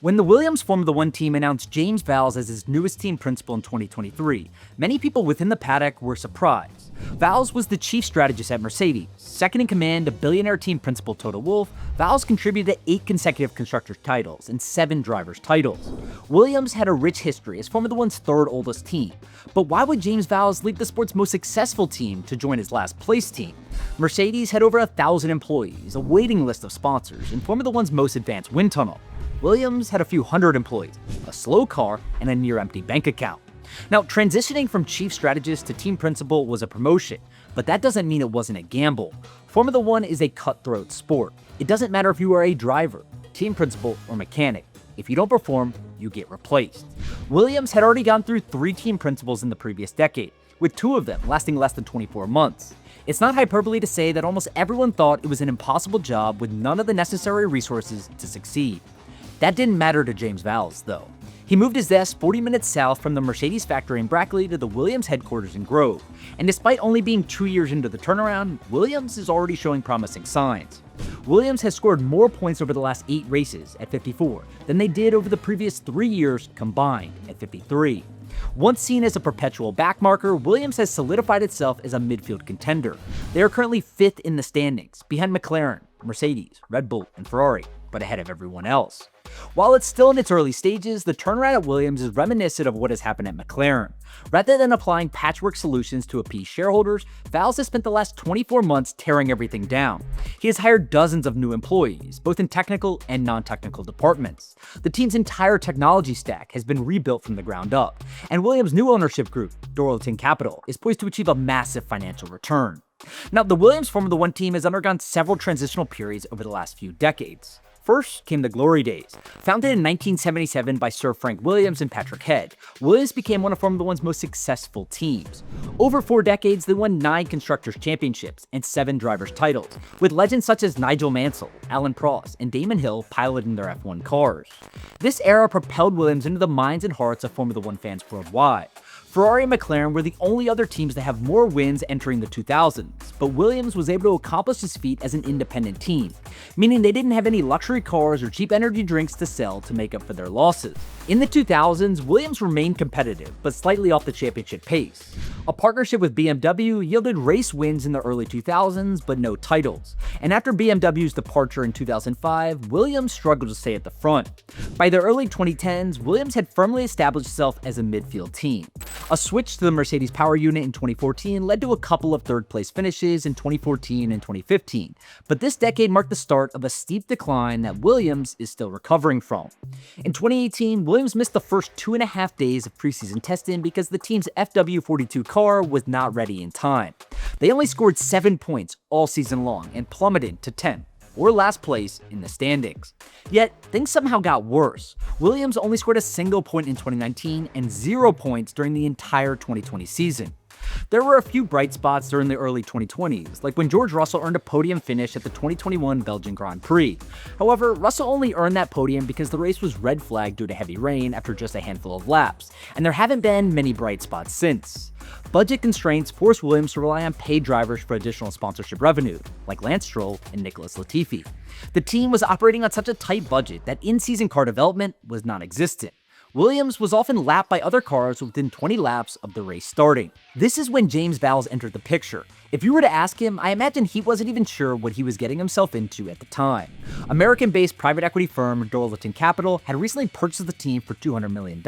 When the Williams Formula One team announced James Vowles as its newest team principal in 2023, many people within the paddock were surprised. Vowles was the chief strategist at Mercedes. Second in command to billionaire team principal Toto Wolff, Vowles contributed to 8 consecutive constructors' titles and 7 drivers' titles. Williams had a rich history as Formula One's third oldest team. But why would James Vowles leave the sport's most successful team to join his last place team? Mercedes had over 1,000 employees, a waiting list of sponsors, and Formula One's most advanced wind tunnel. Williams had a few hundred employees, a slow car, and a near-empty bank account. Now, transitioning from chief strategist to team principal was a promotion, but that doesn't mean it wasn't a gamble. Formula One is a cutthroat sport. It doesn't matter if you are a driver, team principal, or mechanic. If you don't perform, you get replaced. Williams had already gone through 3 team principals in the previous decade, with 2 of them lasting less than 24 months. It's not hyperbole to say that almost everyone thought it was an impossible job with none of the necessary resources to succeed. That didn't matter to James Vowles, though. He moved his desk 40 minutes south from the Mercedes factory in Brackley to the Williams headquarters in Grove. And despite only being 2 years into the turnaround, Williams is already showing promising signs. Williams has scored more points over the last 8 races at 54 than they did over the previous 3 years combined at 53. Once seen as a perpetual backmarker, Williams has solidified itself as a midfield contender. They are currently 5th in the standings, behind McLaren, Mercedes, Red Bull, and Ferrari, but ahead of everyone else. While it's still in its early stages, the turnaround at Williams is reminiscent of what has happened at McLaren. Rather than applying patchwork solutions to appease shareholders, Vowles has spent the last 24 months tearing everything down. He has hired dozens of new employees, both in technical and non-technical departments. The team's entire technology stack has been rebuilt from the ground up, and Williams' new ownership group, Doralton Capital, is poised to achieve a massive financial return. Now, the Williams Formula One team has undergone several transitional periods over the last few decades. First came the glory days. Founded in 1977 by Sir Frank Williams and Patrick Head, Williams became one of Formula One's most successful teams. Over 4 decades, they won 9 Constructors' Championships and 7 Drivers' titles, with legends such as Nigel Mansell, Alan Prost, and Damon Hill piloting their F1 cars. This era propelled Williams into the minds and hearts of Formula One fans worldwide. Ferrari and McLaren were the only other teams that have more wins entering the 2000s, but Williams was able to accomplish this feat as an independent team, meaning they didn't have any luxury cars or cheap energy drinks to sell to make up for their losses. In the 2000s, Williams remained competitive, but slightly off the championship pace. A partnership with BMW yielded race wins in the early 2000s, but no titles. And after BMW's departure in 2005, Williams struggled to stay at the front. By the early 2010s, Williams had firmly established itself as a midfield team. A switch to the Mercedes power unit in 2014 led to a couple of third-place finishes in 2014 and 2015, but this decade marked the start of a steep decline that Williams is still recovering from. In 2018, Williams missed the first 2.5 days of preseason testing because the team's FW42 car was not ready in time. They only scored 7 points all season long and plummeted to 10th, or last place in the standings. Yet, things somehow got worse. Williams only scored a single point in 2019 and 0 points during the entire 2020 season. There were a few bright spots during the early 2020s, like when George Russell earned a podium finish at the 2021 Belgian Grand Prix. However, Russell only earned that podium because the race was red flagged due to heavy rain after just a handful of laps, and there haven't been many bright spots since. Budget constraints forced Williams to rely on paid drivers for additional sponsorship revenue, like Lance Stroll and Nicholas Latifi. The team was operating on such a tight budget that in-season car development was non-existent. Williams was often lapped by other cars within 20 laps of the race starting. This is when James Vowles entered the picture. If you were to ask him, I imagine he wasn't even sure what he was getting himself into at the time. American-based private equity firm Doralton Capital had recently purchased the team for $200 million,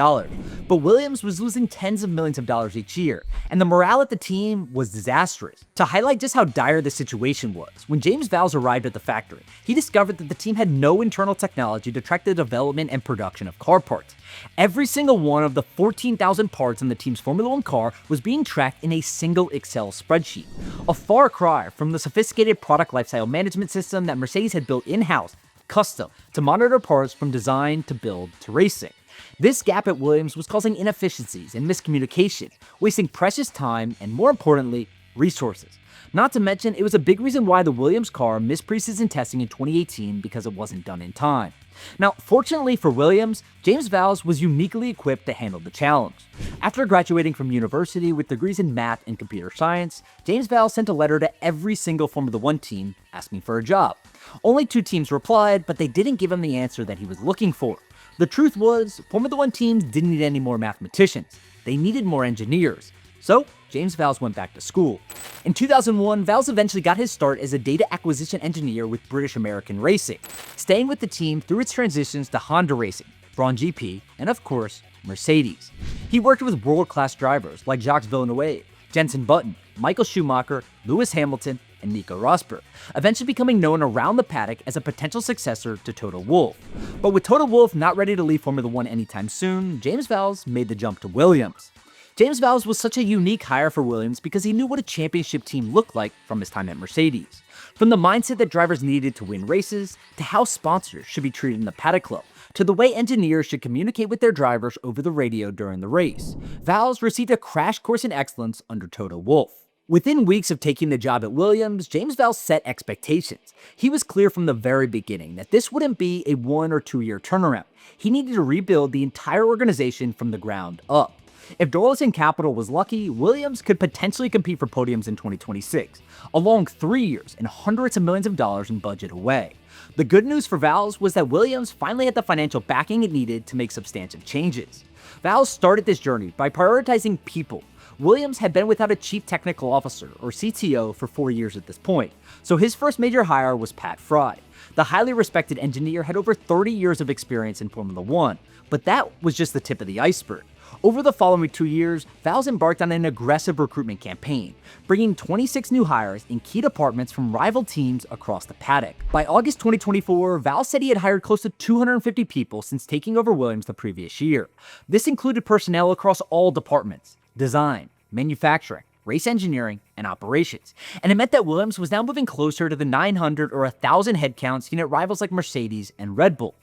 but Williams was losing tens of millions of dollars each year, and the morale at the team was disastrous. To highlight just how dire the situation was, when James Vowles arrived at the factory, he discovered that the team had no internal technology to track the development and production of car parts. Every single one of the 14,000 parts in the team's Formula One car was being tracked in a single Excel spreadsheet. A far cry from the sophisticated product lifecycle management system that Mercedes had built in-house, custom, to monitor parts from design to build to racing. This gap at Williams was causing inefficiencies and miscommunication, wasting precious time and, more importantly, resources. Not to mention, it was a big reason why the Williams car missed preseason testing in 2018 because it wasn't done in time. Now, fortunately for Williams, James Vowles was uniquely equipped to handle the challenge. After graduating from university with degrees in math and computer science, James Vowles sent a letter to every single Formula One team asking for a job. Only 2 teams replied, but they didn't give him the answer that he was looking for. The truth was, Formula One teams didn't need any more mathematicians. They needed more engineers. So, James Vowles went back to school. In 2001, Vowles eventually got his start as a data acquisition engineer with British American Racing, staying with the team through its transitions to Honda Racing, Braun GP, and of course, Mercedes. He worked with world-class drivers like Jacques Villeneuve, Jenson Button, Michael Schumacher, Lewis Hamilton, and Nico Rosberg, eventually becoming known around the paddock as a potential successor to Toto Wolff. But with Toto Wolff not ready to leave Formula One anytime soon, James Vowles made the jump to Williams. James Vowles was such a unique hire for Williams because he knew what a championship team looked like from his time at Mercedes. From the mindset that drivers needed to win races, to how sponsors should be treated in the Paddock Club, to the way engineers should communicate with their drivers over the radio during the race, Vowles received a crash course in excellence under Toto Wolff. Within weeks of taking the job at Williams, James Vowles set expectations. He was clear from the very beginning that this wouldn't be a 1 or 2 year turnaround. He needed to rebuild the entire organization from the ground up. If Doralton Capital was lucky, Williams could potentially compete for podiums in 2026, a long 3 years and hundreds of millions of dollars in budget away. The good news for Vowles was that Williams finally had the financial backing it needed to make substantive changes. Vowles started this journey by prioritizing people. Williams had been without a chief technical officer, or CTO, for 4 years at this point, so his first major hire was Pat Fry. The highly respected engineer had over 30 years of experience in Formula One, but that was just the tip of the iceberg. Over the following 2 years, Vowles embarked on an aggressive recruitment campaign, bringing 26 new hires in key departments from rival teams across the paddock. By August 2024, Vowles said he had hired close to 250 people since taking over Williams the previous year. This included personnel across all departments: design, manufacturing, race engineering, and operations. And it meant that Williams was now moving closer to the 900 or 1,000 headcounts seen at rivals like Mercedes and Red Bull.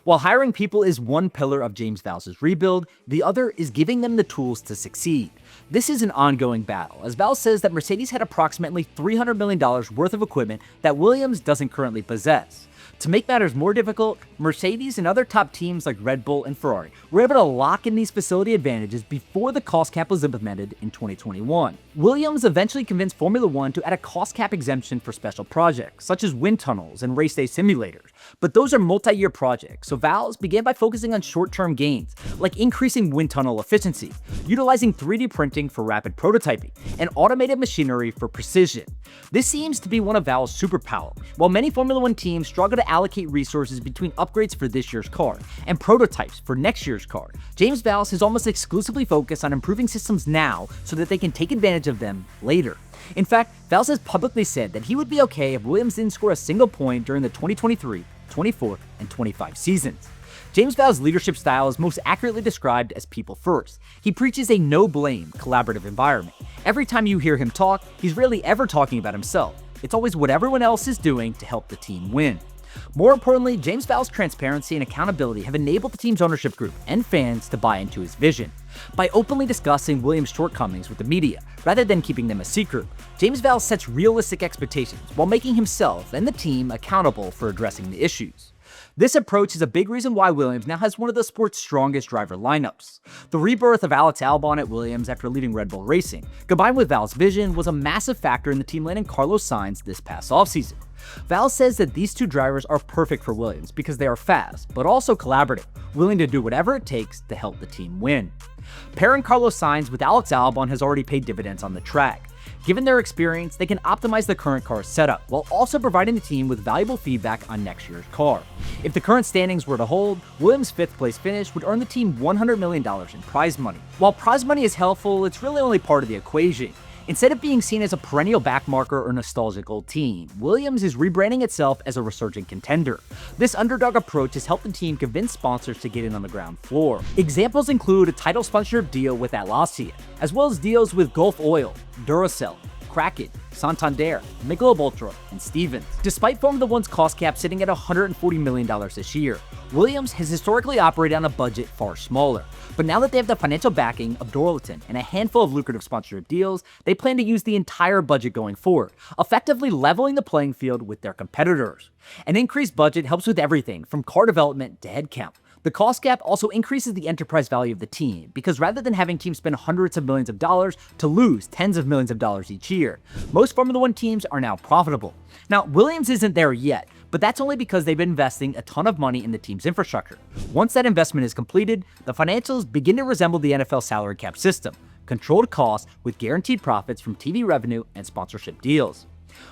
While hiring people is one pillar of James Vowles' rebuild, the other is giving them the tools to succeed. This is an ongoing battle, as Vowles says that Mercedes had approximately $300 million worth of equipment that Williams doesn't currently possess. To make matters more difficult, Mercedes and other top teams like Red Bull and Ferrari were able to lock in these facility advantages before the cost cap was implemented in 2021. Williams eventually convinced Formula One to add a cost cap exemption for special projects, such as wind tunnels and race day simulators, but those are multi-year projects, so Vowles began by focusing on short-term gains, like increasing wind tunnel efficiency, utilizing 3D printing for rapid prototyping, and automated machinery for precision. This seems to be one of Vowles' superpowers. While many Formula One teams struggle to allocate resources between upgrades for this year's car and prototypes for next year's car, James Vowles has almost exclusively focused on improving systems now so that they can take advantage of them later. In fact, Vowles has publicly said that he would be okay if Williams didn't score a single point during the 2023, 24, and 25 seasons. James Vowles' leadership style is most accurately described as people first. He preaches a no-blame, collaborative environment. Every time you hear him talk, he's rarely ever talking about himself. It's always what everyone else is doing to help the team win. More importantly, James Vowles' transparency and accountability have enabled the team's ownership group and fans to buy into his vision. By openly discussing Williams' shortcomings with the media, rather than keeping them a secret, James Vowles sets realistic expectations while making himself and the team accountable for addressing the issues. This approach is a big reason why Williams now has one of the sport's strongest driver lineups. The rebirth of Alex Albon at Williams after leaving Red Bull Racing, combined with Vowles' vision, was a massive factor in the team landing Carlos Sainz this past offseason. Vowles says that these two drivers are perfect for Williams because they are fast, but also collaborative, willing to do whatever it takes to help the team win. Pairing Carlos Sainz with Alex Albon has already paid dividends on the track. Given their experience, they can optimize the current car's setup, while also providing the team with valuable feedback on next year's car. If the current standings were to hold, Williams' 5th place finish would earn the team $100 million in prize money. While prize money is helpful, it's really only part of the equation. Instead of being seen as a perennial backmarker or nostalgic old team, Williams is rebranding itself as a resurgent contender. This underdog approach has helped the team convince sponsors to get in on the ground floor. Examples include a title sponsorship deal with Atlassian, as well as deals with Gulf Oil, Duracell, Kraken, Santander, Michelob Ultra, and Stevens. Despite Formula One's cost cap sitting at $140 million this year, Williams has historically operated on a budget far smaller. But now that they have the financial backing of Doralton and a handful of lucrative sponsorship deals, they plan to use the entire budget going forward, effectively leveling the playing field with their competitors. An increased budget helps with everything from car development to headcount. The cost cap also increases the enterprise value of the team, because rather than having teams spend hundreds of millions of dollars to lose tens of millions of dollars each year, most Formula One teams are now profitable. Now, Williams isn't there yet, But that's only because they've been investing a ton of money in the team's infrastructure. Once that investment is completed, the financials begin to resemble the NFL salary cap system, controlled costs with guaranteed profits from TV revenue and sponsorship deals.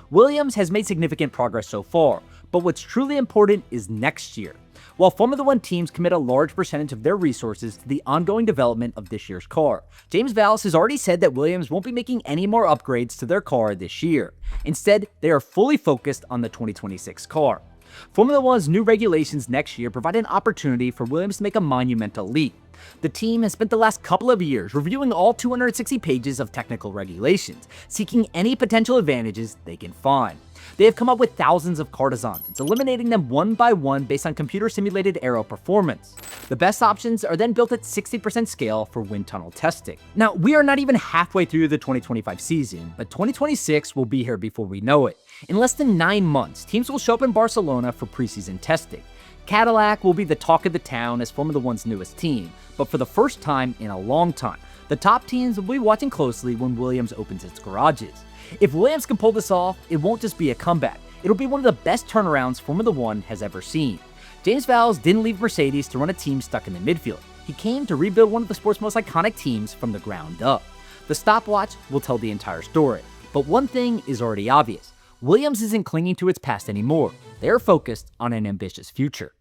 Williams has made significant progress so far, but what's truly important is next year. While Formula One teams commit a large percentage of their resources to the ongoing development of this year's car, James Vowles has already said that Williams won't be making any more upgrades to their car this year. Instead, they are fully focused on the 2026 car. Formula One's new regulations next year provide an opportunity for Williams to make a monumental leap. The team has spent the last couple of years reviewing all 260 pages of technical regulations, seeking any potential advantages they can find. They have come up with thousands of car designs, eliminating them one by one based on computer-simulated aero performance. The best options are then built at 60% scale for wind tunnel testing. Now, we are not even halfway through the 2025 season, but 2026 will be here before we know it. In less than 9 months, teams will show up in Barcelona for preseason testing. Cadillac will be the talk of the town as Formula One's newest team, but for the first time in a long time, the top teams will be watching closely when Williams opens its garages. If Williams can pull this off, it won't just be a comeback, it'll be one of the best turnarounds Formula One has ever seen. James Vowles didn't leave Mercedes to run a team stuck in the midfield. He came to rebuild one of the sport's most iconic teams from the ground up. The stopwatch will tell the entire story, but one thing is already obvious. Williams isn't clinging to its past anymore. They are focused on an ambitious future.